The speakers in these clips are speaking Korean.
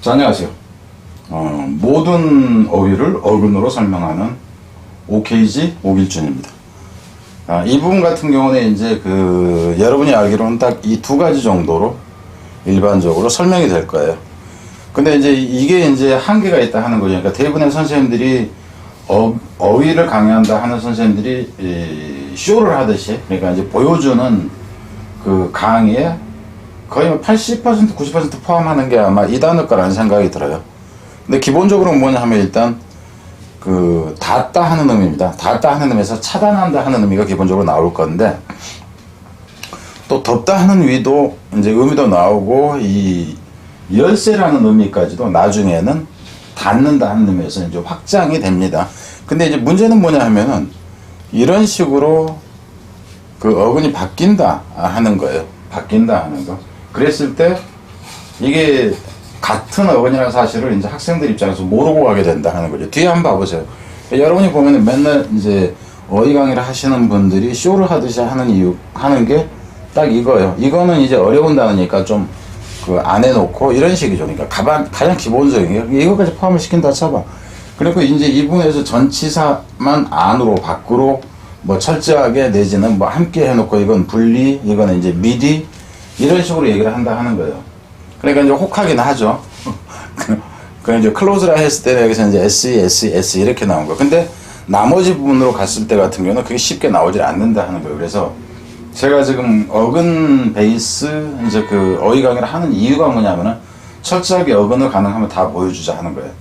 자, 안녕하세요. 모든 어휘를 어근으로 설명하는 OKG 오길준입니다. 이 부분 같은 경우는 이제 여러분이 알기로는 딱 이 두 가지 정도로 일반적으로 설명이 될 거예요. 근데 이제 이게 이제 한계가 있다 하는 거죠. 그러니까 대부분의 선생님들이 어휘를 강의한다 하는 선생님들이 쇼를 하듯이, 그러니까 이제 보여주는 그 강의에 거의 80% 90% 포함하는 게 아마 이 단어일 거라는 생각이 들어요. 근데 기본적으로 뭐냐 하면 일단 닫다 하는 의미입니다. 닫다 하는 의미에서 차단한다 하는 의미가 기본적으로 나올 건데, 또 덮다 하는 의미도 이제 의미도 나오고, 이 열쇠라는 의미까지도 나중에는 닫는다 하는 의미에서 이제 확장이 됩니다. 근데 이제 문제는 뭐냐 하면은 이런 식으로 그 어근이 바뀐다 하는 거예요. 바뀐다 하는 거. 그랬을 때 이게 같은 어근이라는 사실을 이제 학생들 입장에서 모르고 가게 된다 하는 거죠. 뒤에 한번 봐보세요. 여러분이 보면은 맨날 이제 어휘 강의를 하시는 분들이 쇼를 하듯이 하는 게 딱 이거예요. 이거는 이제 어려운 단어니까 좀 안에 놓고 이런 식이죠. 그러니까 가장 기본적인 게 이거까지 포함을 시킨다 쳐봐. 그리고 이제 이 부분에서 전치사만 안으로 밖으로 뭐 철저하게 내지는 뭐 함께 해놓고 이건 분리, 이거는 이제 미리 이런 식으로 얘기를 한다 하는 거예요. 그러니까 이제 혹하긴 하죠. 그냥 이제 클로즈라 했을 때 여기서 이제 SE 이렇게 나온 거. 근데 나머지 부분으로 갔을 때 같은 경우는 그게 쉽게 나오질 않는다 하는 거예요. 그래서 제가 지금 어근 베이스 이제 어휘 강의를 하는 이유가 뭐냐면은 철저하게 어근을 가능하면 다 보여주자 하는 거예요.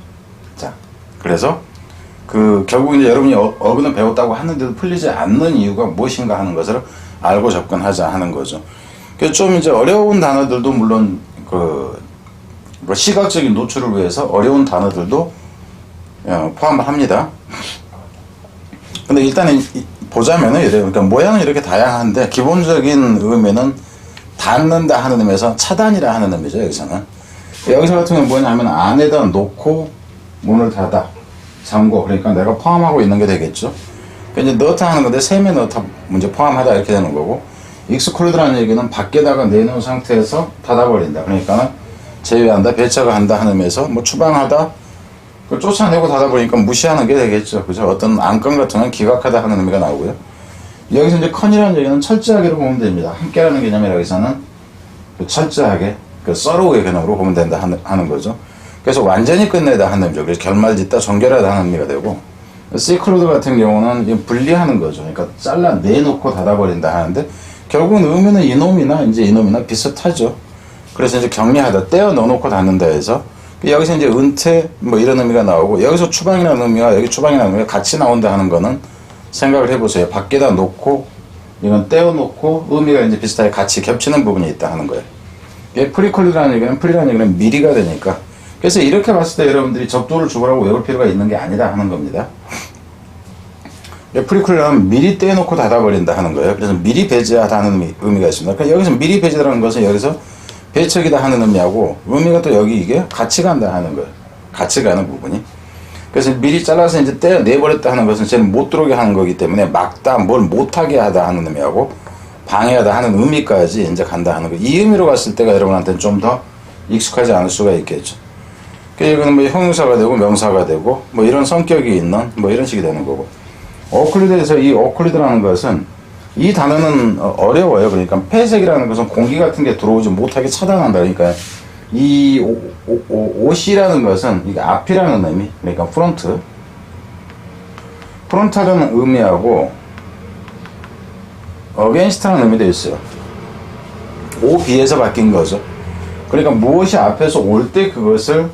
자, 그래서 결국 이제 여러분이 어근을 배웠다고 하는데도 풀리지 않는 이유가 무엇인가 하는 것을 알고 접근하자 하는 거죠. 그래서 좀 이제 어려운 단어들도 물론 뭐 시각적인 노출을 위해서 어려운 단어들도 포함을 합니다. 근데 일단은 보자면은 이래요. 그러니까 모양은 이렇게 다양한데 기본적인 의미는 닫는다 하는 의미에서 차단이라 하는 의미죠. 여기서는. 여기서 같은 경우는 뭐냐 하면 안에다 놓고 문을 닫아 잠궈. 그러니까 내가 포함하고 있는 게 되겠죠. 그러니까 이제 넣다 하는 건데 셈에 넣다 문제 포함하다 이렇게 되는 거고, 익스클루드라는 얘기는 밖에다가 내놓은 상태에서 닫아버린다. 그러니까 제외한다, 배척을 한다 하는 의미에서 뭐 추방하다, 쫓아내고 닫아버리니까 무시하는 게 되겠죠. 그죠? 어떤 안건 같은 건 기각하다 하는 의미가 나오고요. 여기서 이제 컨이라는 얘기는 철저하게로 보면 됩니다. 함께라는 개념이 여기서는 철저하게 서로의 개념으로 보면 된다 하는 거죠. 그래서 완전히 끝내다 하는 의미죠. 그래서 결말짓다, 정결하다 하는 의미가 되고, 시클로드 같은 경우는 분리하는 거죠. 그러니까 잘라내놓고 닫아버린다 하는데, 결국은 의미는 이놈이나 비슷하죠. 그래서 이제 격리하다, 떼어 넣어놓고 닫는다 해서, 여기서 이제 은퇴, 뭐 이런 의미가 나오고, 여기서 추방이라는 의미와 여기 추방이라는 의미가 같이 나온다 하는 거는 생각을 해보세요. 밖에다 놓고, 이건 떼어 놓고, 의미가 이제 비슷하게 같이 겹치는 부분이 있다 하는 거예요. 프리라는 얘기는 미리가 되니까. 그래서 이렇게 봤을 때 여러분들이 적도를 죽으라고 외울 필요가 있는 게 아니다 하는 겁니다. 프리퀄리는 미리 떼놓고 닫아버린다 하는 거예요. 그래서 미리 배제하다 하는 의미가 있습니다. 그러니까 여기서 미리 배제라는 것은 여기서 배척이다 하는 의미하고, 의미가 또 여기 이게 같이 간다 하는 거예요. 같이 가는 부분이. 그래서 미리 잘라서 이제 떼내버렸다 하는 것은 쟤는 못 들어오게 하는 거기 때문에 막다, 뭘 못하게 하다 하는 의미하고, 방해하다 하는 의미까지 이제 간다 하는 거예요. 이 의미로 갔을 때가 여러분한테는 좀 더 익숙하지 않을 수가 있겠죠. 그러니까 이거는 뭐 형용사가 되고 명사가 되고 뭐 이런 성격이 있는 뭐 이런 식이 되는 거고, 어클리드에서 이 어클리드라는 것은 이 단어는 어려워요. 그러니까 폐색이라는 것은 공기 같은 게 들어오지 못하게 차단한다. 그러니까 이 OC라는 것은 이게 앞이라는 의미, 그러니까 프론트라는 의미하고 어게인스트라는 의미도 있어요. OB에서 바뀐 거죠. 그러니까 무엇이 앞에서 올 때 그것을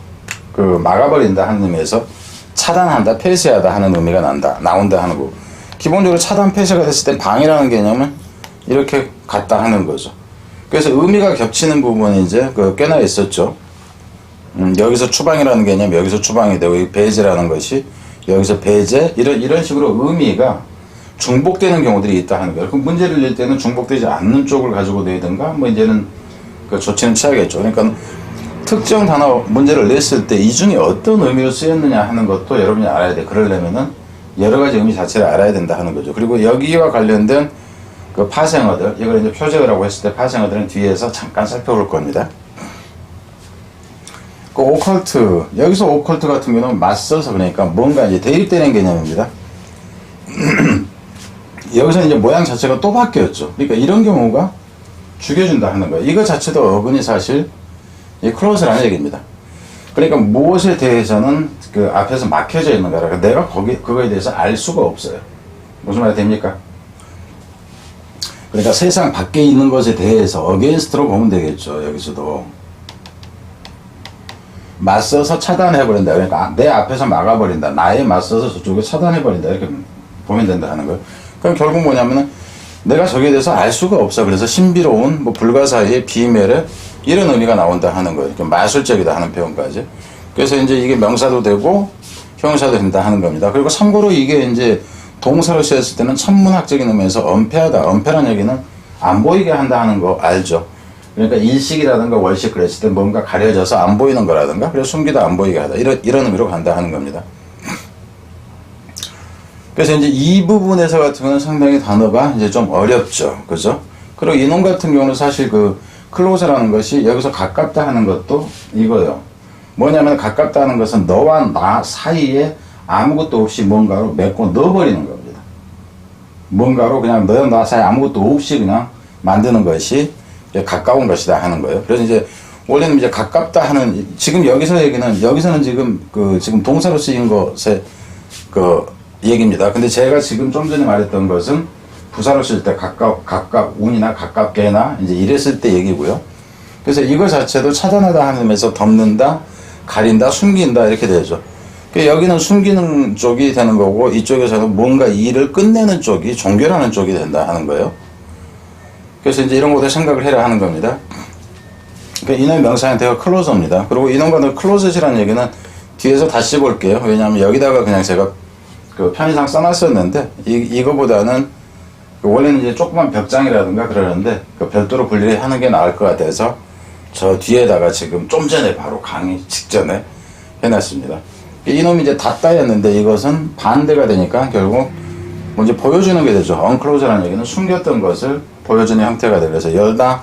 막아버린다 하는 의미에서 차단한다, 폐쇄하다 하는 의미가 나온다 하는 거고, 기본적으로 차단, 폐쇄가 됐을 때 방이라는 개념은 이렇게 같다 하는 거죠. 그래서 의미가 겹치는 부분이 이제 꽤나 있었죠. 여기서 추방이라는 개념, 여기서 추방이 되고, 배제라는 것이 여기서 배제, 이런 식으로 의미가 중복되는 경우들이 있다 하는 거예요. 그럼 문제를 낼 때는 중복되지 않는 쪽을 가지고 내든가, 뭐 이제는 조치는 취하겠죠. 그러니까 특정 단어 문제를 냈을 때 이 중에 어떤 의미로 쓰였느냐 하는 것도 여러분이 알아야 돼. 그러려면은 여러 가지 의미 자체를 알아야 된다 하는 거죠. 그리고 여기와 관련된 파생어들, 이걸 이제 표제어라고 했을 때 파생어들은 뒤에서 잠깐 살펴볼 겁니다. 그 오컬트, 여기서 오컬트 같은 경우는 맞서서, 그러니까 뭔가 이제 대립되는 개념입니다. 여기서 이제 모양 자체가 또 바뀌었죠. 그러니까 이런 경우가 죽여준다 하는 거예요. 이거 자체도 어근이 사실 이 클로즈라는 얘기입니다. 그러니까 무엇에 대해서는 그 앞에서 막혀져 있는 거라 내가 그거에 대해서 알 수가 없어요. 무슨 말이 됩니까? 그러니까 세상 밖에 있는 것에 대해서 어게인스트로 보면 되겠죠. 여기서도 맞서서 차단해버린다. 그러니까 내 앞에서 막아버린다. 나에 맞서서 저쪽에 차단해버린다. 이렇게 보면 된다 하는 거예요. 그럼 결국 뭐냐면은 내가 저기에 대해서 알 수가 없어. 그래서 신비로운 뭐 불가사의의 비멸의 이런 의미가 나온다 하는 거예요. 마술적이다 하는 표현까지. 그래서 이제 이게 명사도 되고 형용사도 된다 하는 겁니다. 그리고 참고로 이게 이제 동사로 쓰였을 때는 천문학적인 의미에서 엄폐하다. 엄폐란 얘기는 안 보이게 한다 하는 거 알죠? 그러니까 일식이라든가 월식 그랬을 때 뭔가 가려져서 안 보이는 거라든가 그래서 숨기다 안 보이게 하다. 이런 의미로 간다 하는 겁니다. 그래서 이제 이 부분에서 같은 경우는 상당히 단어가 이제 좀 어렵죠. 그죠? 그리고 이놈 같은 경우는 사실 그 클로즈라는 것이 여기서 가깝다 하는 것도 이거예요. 뭐냐면 가깝다 하는 것은 너와 나 사이에 아무것도 없이 뭔가로 맺고 넣어버리는 겁니다. 뭔가로 그냥 너와 나 사이에 아무것도 없이 그냥 만드는 것이 가까운 것이다 하는 거예요. 그래서 이제 원래는 이제 가깝다 하는 지금 여기서는 지금 동사로 쓰인 것의 그 얘기입니다. 근데 제가 지금 좀 전에 말했던 것은 부사로 쓸 때 가깝운이나 가깝게나 이제 이랬을 때 얘기고요. 그래서 이거 자체도 차단하다 하는 의미에서 덮는다, 가린다, 숨긴다 이렇게 되죠. 여기는 숨기는 쪽이 되는 거고 이쪽에서는 뭔가 일을 끝내는 쪽이 종결하는 쪽이 된다 하는 거예요. 그래서 이제 이런 것들 생각을 해라 하는 겁니다. 그러니까 이놈 명사형태가 클로즈입니다. 그리고 이놈과는 클로즈시라는 얘기는 뒤에서 다시 볼게요. 왜냐하면 여기다가 그냥 제가 그 편의상 써놨었는데 이거보다는 원래는 이제 조그만 벽장이라든가 그러는데 그 별도로 분리하는 게 나을 것 같아서 저 뒤에다가 지금 좀 전에 바로 강의 직전에 해놨습니다. 이놈이 이제 닫다였는데 이것은 반대가 되니까 결국 먼저 보여주는 게 되죠. unclose라는 얘기는 숨겼던 것을 보여주는 형태가 돼요. 그래서 열다,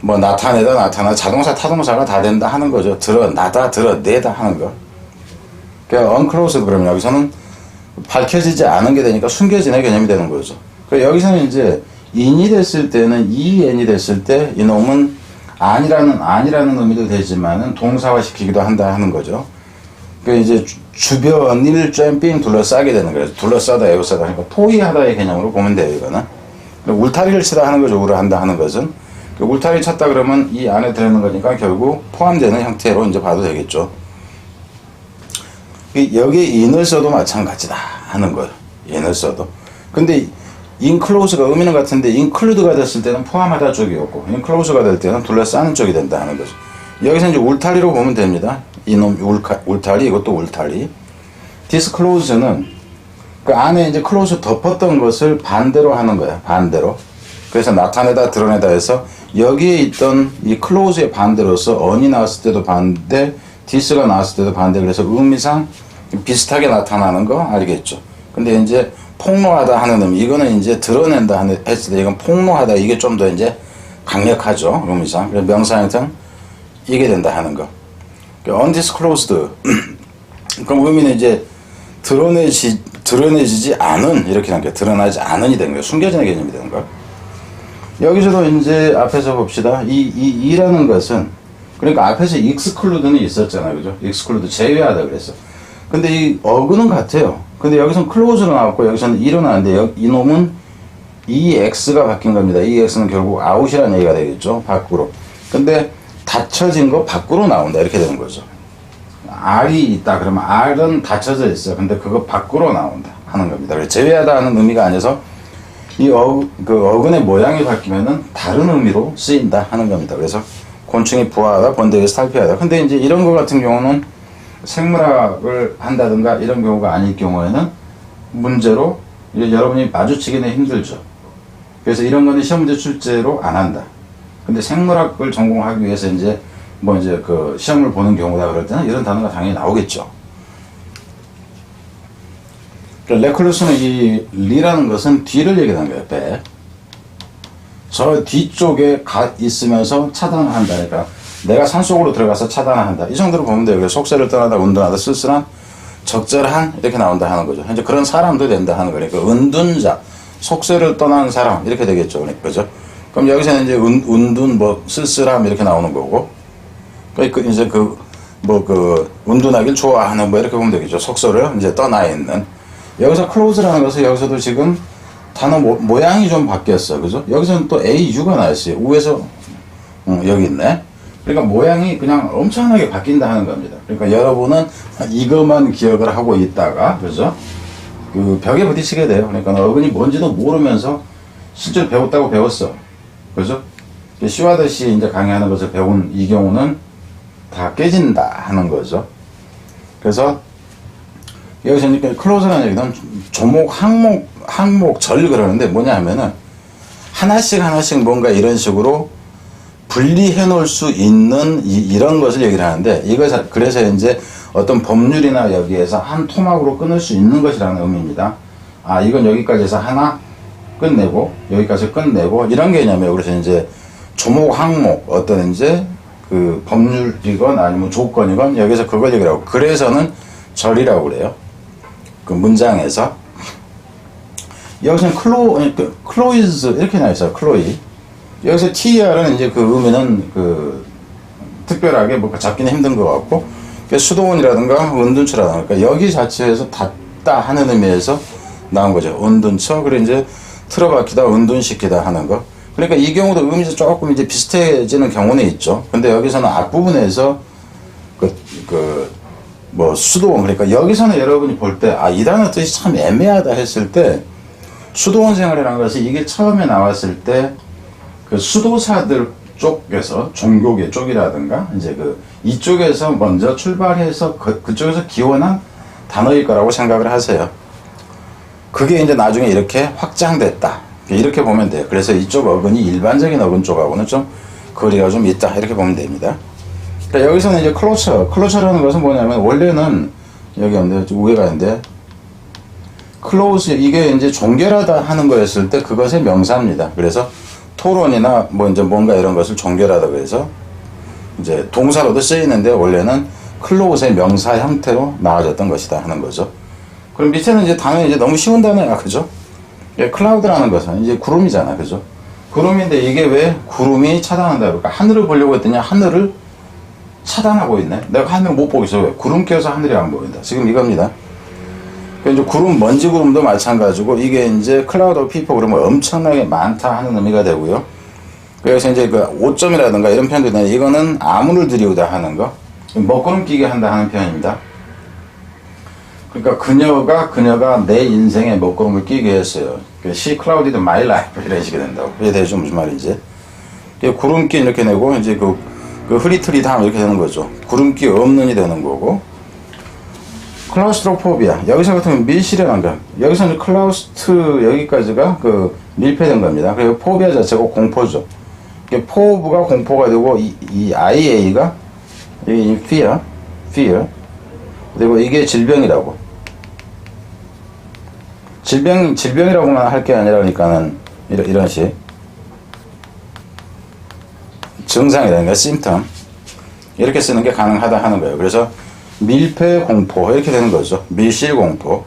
뭐 나타내다, 자동사, 타동사가 다 된다 하는 거죠. 드러나다, 드러내다 하는 거. 그러니까 unclosed 그러면 여기서는 밝혀지지 않은 게 되니까 숨겨진의 개념이 되는 거죠. 그러니까 여기서는 이제 in이 됐을 때는 en이 됐을 때 이놈은 아니라는 의미도 되지만은 동사화 시키기도 한다 하는 거죠. 그러니까 이제 주변을 쨘빙 둘러싸게 되는 거예요. 둘러싸다, 에워싸다 하니까 포위하다의 개념으로 보면 돼요, 이거는. 울타리를 치다 하는 거 쪽으로 한다 하는 것은 울타리 쳤다 그러면 이 안에 들어있는 거니까 결국 포함되는 형태로 이제 봐도 되겠죠. 여기에 in을 써도 마찬가지다 하는 거예요. in을 써도. 근데 inclose가 의미는 같은데 include가 됐을 때는 포함하다 쪽이었고 enclose가 될 때는 둘러싸는 쪽이 된다 하는 거죠. 여기서 이제 울타리로 보면 됩니다. 이놈 울타리, 이것도 울타리. disclose는 그 안에 이제 close 덮었던 것을 반대로 하는 거야. 반대로. 그래서 나타내다, 드러내다 해서 여기에 있던 이 close의 반대로서 on이 나왔을 때도 반대, this가 나왔을 때도 반대. 그래서 의미상 비슷하게 나타나는 거 알겠죠. 근데 이제 폭로하다 하는 의미, 이거는 이제 드러낸다 하는 했을 때 이건 폭로하다 이게 좀 더 이제 강력하죠. 의미상. 그래서 명사 형태는 이게 된다 하는 거. undisclosed. 그럼 의미는 이제 드러내지지 않은 이렇게 하는 게 드러나지 않은이 되는 거예요. 숨겨지는 개념이 되는 거. 여기서도 이제 앞에서 봅시다. 이라는 것은 그러니까 앞에서 exclude는 있었잖아요, 그죠? exclude 제외하다 그랬어. 근데 이 어근은 같아요. 근데 여기서는 close로 나왔고 여기서는 이로 나왔는데 이놈은 ex가 바뀐 겁니다. ex는 결국 out이라는 얘기가 되겠죠, 밖으로. 근데 닫혀진 거 밖으로 나온다 이렇게 되는 거죠. R이 있다 그러면 R은 닫혀져 있어. 근데 그거 밖으로 나온다 하는 겁니다. 그래서 제외하다 하는 의미가 아니어서 이 어근의 모양이 바뀌면은 다른 의미로 쓰인다 하는 겁니다. 그래서 곤충이 부화하다, 번데기에서 탈피하다. 근데 이제 이런 거 같은 경우는 생물학을 한다든가 이런 경우가 아닐 경우에는 문제로 여러분이 마주치기는 힘들죠. 그래서 이런 거는 시험 문제 출제로 안 한다. 근데 생물학을 전공하기 위해서 이제 그 시험을 보는 경우다 그럴 때는 이런 단어가 당연히 나오겠죠. 레클루스는 이 리라는 것은 뒤를 얘기하는 거예요. 배. 저 뒤쪽에 있으면서 차단을 한다니까 내가 산속으로 들어가서 차단한다. 이 정도로 보면 돼요. 그래서 속세를 떠나다 운둔하다 쓸쓸한 적절한 이렇게 나온다 하는 거죠. 이제 그런 사람도 된다 하는 거니까 은둔자, 속세를 떠난 사람 이렇게 되겠죠. 그죠? 그럼 여기서는 이제 운둔 뭐 쓸쓸함 이렇게 나오는 거고, 이제 운둔하길 좋아하는 뭐 이렇게 보면 되겠죠. 속세를 이제 떠나 있는. 여기서 close라는 것은 여기서도 지금 단어 모양이 좀 바뀌었어. 그죠? 여기서는 또 AU가 나왔어요. 우에서 여기 있네. 그러니까 모양이 그냥 엄청나게 바뀐다 하는 겁니다. 그러니까 여러분은 이것만 기억을 하고 있다가, 그죠? 그 벽에 부딪히게 돼요. 그러니까 어근이 뭔지도 모르면서 실제로 배웠다고 배웠어. 그죠? 시와듯이 이제 강의하는 것을 배운 이 경우는 다 깨진다 하는 거죠. 그래서 여기서 이제 클로즈라는 얘기는 조목, 항목, 절 그러는데 뭐냐 하면은 하나씩 뭔가 이런 식으로 분리해 놓을 수 있는 이런 것을 얘기를 하는데, 그래서 이제 어떤 법률이나 여기에서 한 토막으로 끊을 수 있는 것이라는 의미입니다. 아, 이건 여기까지 해서 하나 끝내고, 여기까지 끝내고, 이런 개념이에요. 그래서 이제 조목, 항목, 어떤 이제 그 법률이건 아니면 조건이건 여기서 그걸 얘기를 하고, 그래서는 절이라고 그래요. 그 문장에서. 여기서는 클로이즈 이렇게 나와있어요. 클로이. 여기서 TR은 이제 그 의미는 그 특별하게 뭐 잡기는 힘든 것 같고, 수도원이라든가 은둔처라든가, 그러니까 여기 자체에서 닿다 하는 의미에서 나온 거죠. 은둔처. 그리고 이제 틀어박히다, 은둔시키다 하는 거. 그러니까 이 경우도 의미가 조금 이제 비슷해지는 경우는 있죠. 근데 여기서는 앞부분에서 뭐 수도원, 그러니까 여기서는 여러분이 볼 때 이 단어 뜻이 참 애매하다 했을 때, 수도원 생활이라는 것이 이게 처음에 나왔을 때 그 수도사들 쪽에서 종교계 쪽이라든가 이제 이쪽에서 먼저 출발해서 그쪽에서 기원한 단어일 거라고 생각을 하세요. 그게 이제 나중에 이렇게 확장됐다. 이렇게 보면 돼요. 그래서 이쪽 어근이 일반적인 어근 쪽하고는 좀 거리가 좀 있다. 이렇게 보면 됩니다. 그러니까 여기서는 이제 클로처라는 것은 뭐냐면, 원래는 여기 있는데, 위에가 있는데, 클로즈, 이게 이제 종결하다 하는 거였을 때 그것의 명사입니다. 그래서 토론이나 뭐 이제 뭔가 이런 것을 종결하다 그래서 이제 동사로도 쓰이는데, 원래는 클로즈의 명사 형태로 나와졌던 것이다 하는 거죠. 그럼 밑에는 이제 단어는 이제 너무 쉬운 단어야. 그죠? 클라우드라는 것은 이제 구름이잖아. 그죠? 구름인데 이게 왜 구름이 차단한다 그럴까? 하늘을 보려고 했더니 하늘을 차단하고 있네. 내가 하늘 못 보겠어. 왜? 구름 껴서 하늘이 안 보인다. 지금 이겁니다. 이제 구름, 먼지 구름도 마찬가지고, 이게 이제 클라우드 오브 피퍼 그러면 엄청나게 많다 하는 의미가 되고요. 그래서 이제 그 오점이라든가 이런 표현도 있는데, 이거는 아무를 들이우다 하는 거, 먹구름 끼게 한다 하는 표현입니다. 그러니까 그녀가 내 인생에 먹구름을 끼게 했어요. She clouded my life 이런 식이 된다고. 이게 대충 무슨 말인지. 구름기 이렇게 내고 이제 그 흐리트리담 이렇게 되는 거죠. 구름기 없는이 되는 거고. 클라우스트로포비아. 여기서 같으면 밀실이라는 거. 여기서는 클라우스트 여기까지가 밀폐된 겁니다. 그리고 포비아 자체가 공포죠. 포브가 공포가 되고, 이 IA가 이 fear. 그리고 이게 질병이라고. 질병이라고만 할 게 아니라, 그러니까는 이런 식. 증상이라는 게 symptom. 이렇게 쓰는 게 가능하다 하는 거예요. 그래서 밀폐 공포 이렇게 되는 거죠. 밀실 공포.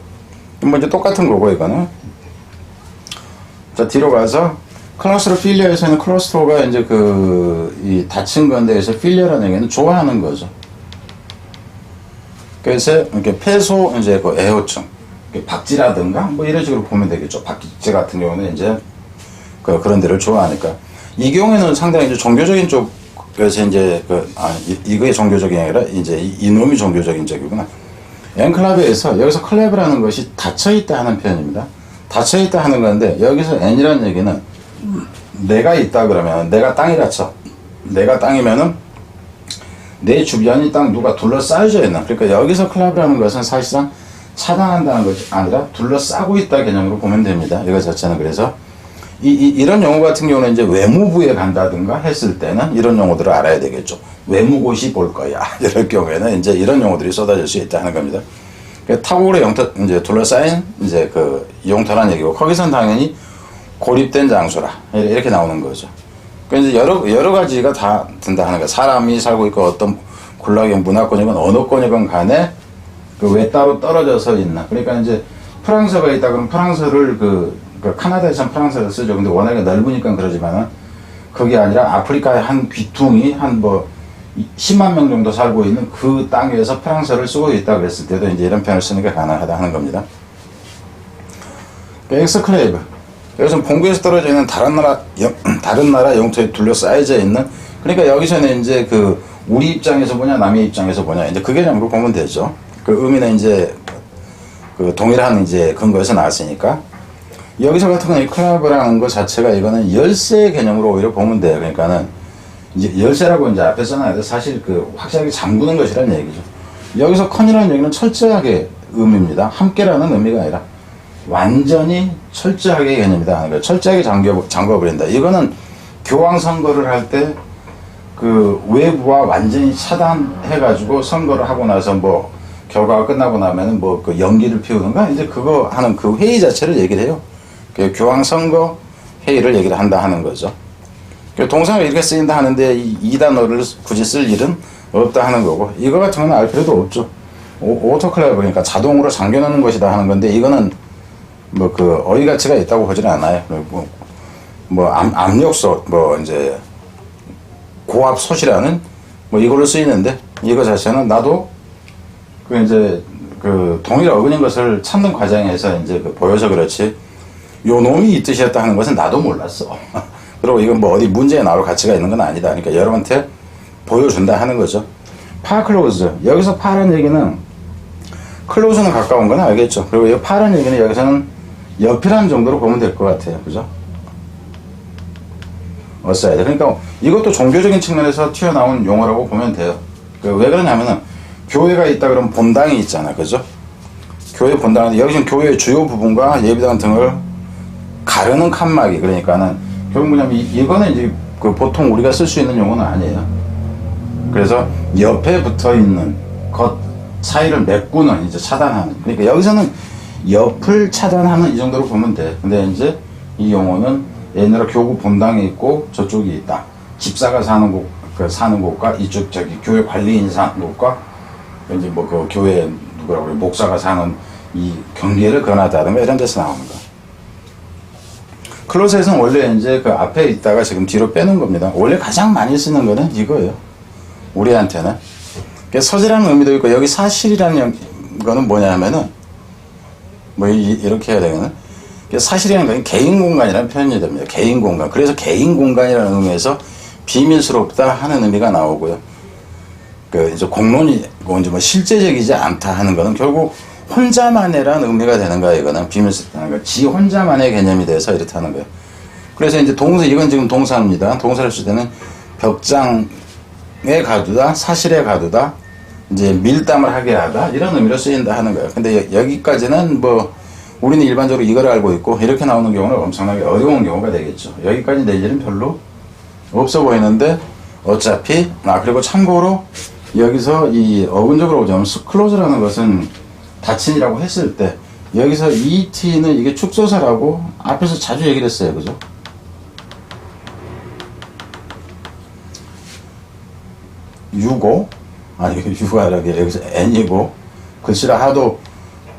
뭐 이제 똑같은 거고, 이거는. 자, 뒤로 가서 클로스트로필리아에서는 클로스트로가 이제 이 닫힌 건데에서 필리아라는 얘기는 좋아하는 거죠. 그래서 이렇게 폐소 이제 애호증, 박쥐라든가 뭐 이런 식으로 보면 되겠죠. 박쥐 같은 경우는 이제 그런 데를 좋아하니까. 이 경우에는 상당히 이제 종교적인 쪽, 그래서 이제 이거의 종교적인 게 아니라 이제 이놈이 종교적인 쪽이구나. 엔클라베에서 여기서 클레브라는 것이 닫혀있다 하는 표현입니다. 닫혀있다 하는 건데, 여기서 N이라는 얘기는 내가 있다 그러면, 내가 땅이라 쳐. 내가 땅이면은 내 주변이 딱 누가 둘러싸여져 있나. 그러니까 여기서 클레브라는 것은 사실상 차단한다는 것이 아니라 둘러싸고 있다 개념으로 보면 됩니다. 이거 자체는. 그래서 이런 용어 같은 경우는 이제 외무부에 간다든가 했을 때는 이런 용어들을 알아야 되겠죠. 외무고시 볼 거야. 이럴 경우에는 이제 이런 용어들이 쏟아질 수 있다 하는 겁니다. 타국의 영토, 이제 둘러싸인 이제 용토란 얘기고, 거기선 당연히 고립된 장소라. 이렇게 나오는 거죠. 그 이제 여러 가지가 다 든다 하는 거야. 사람이 살고 있고 어떤 군락이건 문화권이건 언어권이건 간에 그 외따로 떨어져서 있나. 그러니까 이제 프랑스가 있다 그러면 프랑스를 그 카나다에서는 프랑스를 쓰죠. 근데 워낙에 넓으니까 그러지만은 그게 아니라 아프리카의 한 귀퉁이 한 뭐 10만 명 정도 살고 있는 그 땅에서 프랑스를 쓰고 있다 그랬을 때도 이제 이런 표현을 쓰는 게 가능하다 하는 겁니다. 엑스클레이브. 여기서는 본국에서 떨어져 있는 다른 나라 영토에 둘러싸여져 있는, 그러니까 여기서는 이제 그 우리 입장에서 보냐 남의 입장에서 보냐 이제 그 개념으로 보면 되죠. 그 의미는 이제 그 동일한 이제 근거에서 나왔으니까. 여기서 같은 경우는 이 클럽이라는 것 자체가 이거는 열쇠 개념으로 오히려 보면 돼요. 그러니까는 이제 열쇠라고 이제 앞에 써놔야 사실 그 확실하게 잠그는 것이라는 얘기죠. 여기서 컨이라는 얘기는 철저하게 의미입니다. 함께라는 의미가 아니라 완전히 철저하게 개념이다 하는 거예요. 철저하게 잠궈버린다. 이거는 교황 선거를 할 때 그 외부와 완전히 차단해가지고 선거를 하고 나서 뭐 결과가 끝나고 나면은 뭐 그 연기를 피우는가 이제 그거 하는 그 회의 자체를 얘기를 해요. 그 교황 선거 회의를 얘기를 한다 하는 거죠. 동사가 이렇게 쓰인다 하는데 이 단어를 굳이 쓸 일은 없다 하는 거고, 이거 같은 건 알 필요도 없죠. 오토클레이브 그러니까 자동으로 잠겨놓는 것이다 하는 건데, 이거는 뭐 그 어휘 가치가 있다고 보지는 않아요. 뭐 압력소 뭐 이제 고압솥이라는 뭐 이걸로 쓰이는데, 이거 자체는 나도 그 이제 그 동일 어근인 것을 찾는 과정에서 이제 그 보여서 그렇지 요 놈이 이 뜻이었다 하는 것은 나도 몰랐어. 그리고 이건 뭐 어디 문제에 나올 가치가 있는 건 아니다. 그러니까 여러분한테 보여준다 하는 거죠. 파클로즈. 여기서 파란 얘기는 클로즈는 가까운 건 알겠죠. 그리고 이 파란 얘기는 여기서는 옆이라는 정도로 보면 될 것 같아요. 그죠? 어사이드. 그러니까 이것도 종교적인 측면에서 튀어나온 용어라고 보면 돼요. 왜 그러냐면은 교회가 있다 그러면 본당이 있잖아. 그죠? 교회 본당은 여기서는 교회의 주요 부분과 예배당 등을 가르는 칸막이. 그러니까는 결국 뭐냐면 이거는 이제 그 보통 우리가 쓸 수 있는 용어는 아니에요. 그래서 옆에 붙어 있는 것 사이를 메꾸는 이제 차단하는. 그러니까 여기서는 옆을 차단하는 이 정도로 보면 돼. 근데 이제 이 용어는 옛날에 교구 본당에 있고 저쪽이 있다. 집사가 사는 곳, 사는 곳과 이쪽 저기 교회 관리인 사는 곳과 이제 뭐 그 교회 누구라고 그래 목사가 사는 이 경계를 건하다든가 이런 데서 나오는 거. 클로즈에서는 원래 이제 그 앞에 있다가 지금 뒤로 빼는 겁니다. 원래 가장 많이 쓰는 거는 이거예요. 우리한테는. 서재라는 의미도 있고, 여기 사실이라는 거는 뭐냐면은, 뭐 이렇게 해야 되겠네. 사실이라는 건 개인 공간이라는 표현이 됩니다. 개인 공간. 그래서 개인 공간이라는 의미에서 비밀스럽다 하는 의미가 나오고요. 그 이제 공론이 이제 뭐 실제적이지 않다 하는 거는 결국 혼자만의라는 의미가 되는 거야. 이거는 비밀스럽다는 거. 지 혼자만의 개념이 돼서 이렇다는 거예요. 그래서 이제 동사, 이건 지금 동사입니다. 동사를 쓸 때는 벽장에 가두다, 사실에 가두다, 이제 밀담을 하게 하다 이런 의미로 쓰인다 하는 거예요. 근데 여기까지는 뭐 우리는 일반적으로 이걸 알고 있고, 이렇게 나오는 경우는 엄청나게 어려운 경우가 되겠죠. 여기까지 낼 일은 별로 없어 보이는데, 어차피 그리고 참고로 여기서 이 어근적으로 보자면 클로즈라는 것은 닫힌이라고 했을 때 여기서 ET는 이게 축소사라고 앞에서 자주 얘기를 했어요. 그죠? 유고 유가 아니라 여기서 N이고, 글씨를 하도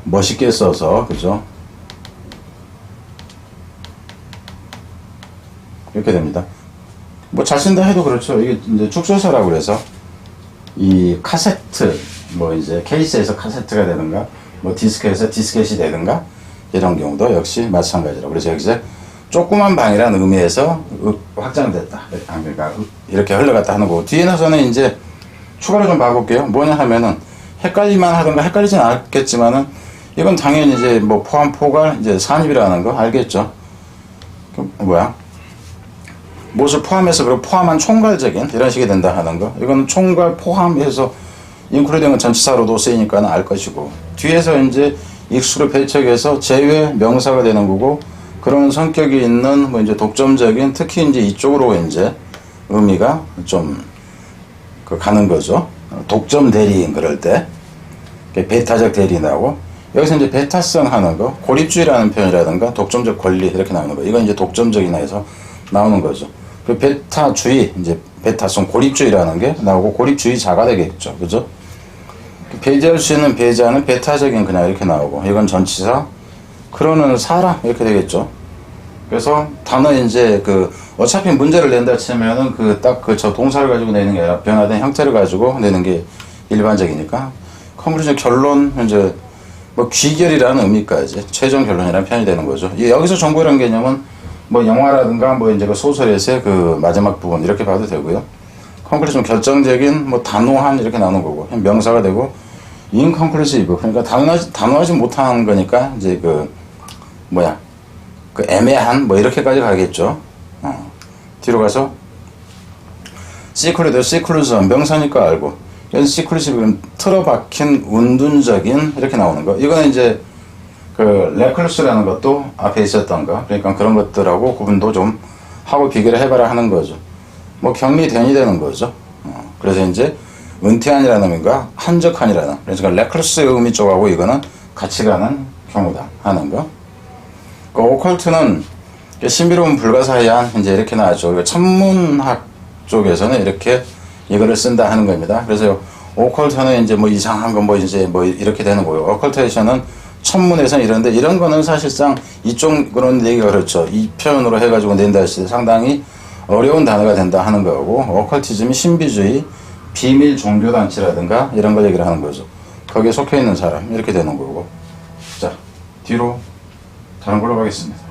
멋있게 써서 그죠? 이렇게 됩니다. 뭐 잘 쓴다 해도 그렇죠. 이게 이제 축소사라고 그래서 이 카세트 뭐 이제 케이스에서 카세트가 되든가 뭐 디스크에서 디스켓이 되든가 이런 경우도 역시 마찬가지로. 그래서 여기서 조그만 방이라는 의미에서 확장됐다. 그러니까 이렇게 흘러갔다 하는 거고, 뒤에 나서는 이제 추가로 좀 봐볼게요. 뭐냐 하면은 헷갈리만 하든가 헷갈리진 않겠지만은 이건 당연히 이제 뭐 포함 포괄 이제 산입이라는 거 알겠죠? 뭐야? 무엇을 포함해서 그리고 포함한 총괄적인 이런 식이 된다 하는 거. 이건 총괄 포함해서 인클루딩은 전치사로도 쓰이니까 알 것이고, 뒤에서 이제 익수를 배척해서 제외 명사가 되는 거고, 그런 성격이 있는 뭐 이제 독점적인, 특히 이제 이쪽으로 이제 의미가 좀 가는 거죠. 독점 대리인 그럴 때 베타적 대리인하고, 여기서 이제 베타성 하는 거, 고립주의라는 표현이라든가 독점적 권리 이렇게 나오는 거. 이건 이제 독점적이나 해서 나오는 거죠. 그 베타주의, 이제 베타성 고립주의라는 게 나오고 고립주의자가 되겠죠. 그죠? 배제할 수 있는 배제하는 베타적인 그냥 이렇게 나오고, 이건 전치사, 그러는 사람 이렇게 되겠죠. 그래서 단어 이제 어차피 문제를 낸다 치면은 저 동사를 가지고 내는 게 아니라 변화된 형태를 가지고 내는 게 일반적이니까, 컨클루전 결론, 이제 뭐 귀결이라는 의미까지 최종 결론이라는 표현이 되는 거죠. 여기서 정보라는 개념은 뭐 영화라든가 뭐 이제 소설에서의 마지막 부분 이렇게 봐도 되고요. 컨클루전 결정적인 뭐 단호한 이렇게 나오는 거고, 명사가 되고, inconclusive 그러니까 단호하지 못한 거니까 이제 애매한 뭐 이렇게까지 가겠죠. 뒤로 가서 시클루전 명사니까 알고, 그래서 시클루시브는 틀어박힌 운둔적인 이렇게 나오는 거. 이거는 이제 레클루스라는 것도 앞에 있었던 거, 그러니까 그런 것들하고 구분도 좀 하고 비교를 해봐라 하는 거죠. 뭐 격리된이 되는 거죠. 그래서 이제 은퇴한이라는 의미가 한적한이라는, 그러니까 레클루스의 의미 쪽하고 이거는 같이 가는 경우다 하는 거. 오컬트는 신비로운 불가사의한 이제 이렇게 나왔죠. 천문학 쪽에서는 이렇게 이거를 쓴다 하는 겁니다. 그래서 오컬트는 이제 뭐 이상한 거 뭐 이제 뭐 이렇게 되는 거예요. 오컬테이션은 천문에서는 이런데, 이런 거는 사실상 이쪽으로는 얘기가 그렇죠. 이 표현으로 해가지고 낸다 했을 때 상당히 어려운 단어가 된다 하는 거고, 오컬티즘이 신비주의, 비밀 종교단체라든가 이런 걸 얘기를 하는 거죠. 거기에 속해 있는 사람 이렇게 되는 거고. 자, 뒤로 다른 걸로 가겠습니다.